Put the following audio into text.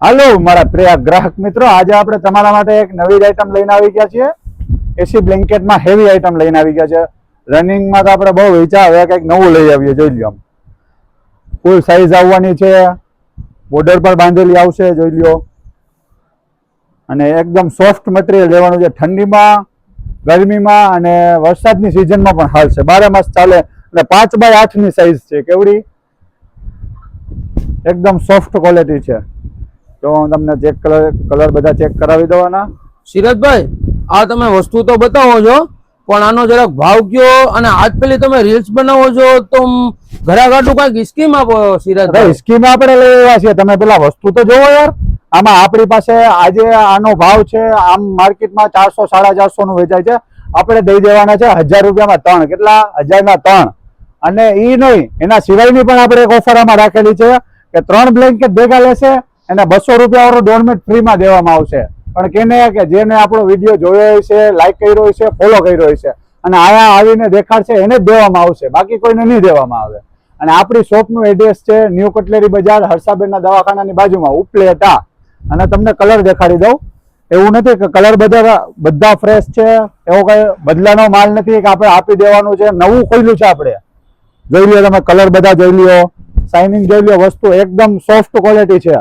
હાલો મારા પ્રિય ગ્રાહક મિત્રો, આજે આપણે તમારા માટે એક નવી આઈટમ લઈને આવી ગયા છીએ. એસી બ્લેન્કેટમાં હેવી આઈટમ લઈને આવી ગયા છે. રનિંગમાં તો આપણે બહુ વેચા, હવે કંઈક નવું લઈ આવીએ. જોઈ લો, ફૂલ સાઈઝ આવવાની છે, બોર્ડર પર બાંધેલી આવશે. જોઈ લો, અને એકદમ સોફ્ટ મટીરિયલ લેવાનું છે. ઠંડીમાં, ગરમીમાં અને વરસાદની સિઝનમાં પણ હાલશે, 12 માસ ચાલે. અને 5x8 ની સાઈઝ છે. કેવડી એકદમ સોફ્ટ ક્વોલિટી છે. તો હું તમને ચેક કલર બધા ચેક કરાવી દવાના. સિરાજભાઈ, આ તમે વસ્તુ તો બતાવો છો, પણ આનો જરાક ભાવ કયો. અને આજ પેલી તમે રીલ્સ બનાવો છો તો ઘરાઘાટું કઈક સ્કીમ આપો સિરાજભાઈ. સ્કીમ આપણે લઈ આવ્યા છીએ. તમે પેલા વસ્તુ તો જોવો યાર. આમાં આપણી પાસે આજે આનો ભાવ છે, આમ માર્કેટમાં 400 450 નું વેચાય છે. આપણે દઈ દેવાના છે 1000 રૂપિયામાં 3. કેટલા? 1000 ના 3. અને ઈ નહીં, એના સિવાયની પણ આપણે એક ઓફર આમાં રાખેલી છે કે 3 બ્લેન્કેટ ભેગા લેશે એને 200 રૂપિયા વાળો ડોરમેટ ફ્રીમાં દેવામાં આવશે. પણ કેને કે જેને આપણો વિડીયો જોયો હશે, લાઈક કર્યો હશે, ફોલો કર્યો હશે અને આયા આવીને દેખાડશે એને જ દેવામાં આવશે, બાકી કોઈને નહીં દેવામાં આવે. અને આપણી શોપનું એડ્રેસ છે ન્યૂ કટલેરી બજાર, હર્ષાબેનના દવાખાનાની બાજુમાં, ઉપલેટા. અને તમને કલર દેખાડી દઉં. એવું નથી કે કલર બધા ફ્રેશ છે, એવો કઈ બદલાનો માલ નથી કે આપણે આપી દેવાનું છે. નવું ખોલ્યું છે આપણે. જોઈ લો તમે, કલર બધા જોઈ લો, શાઇનિંગ જોઈ લો. વસ્તુ એકદમ સોફ્ટ ક્વોલિટી છે.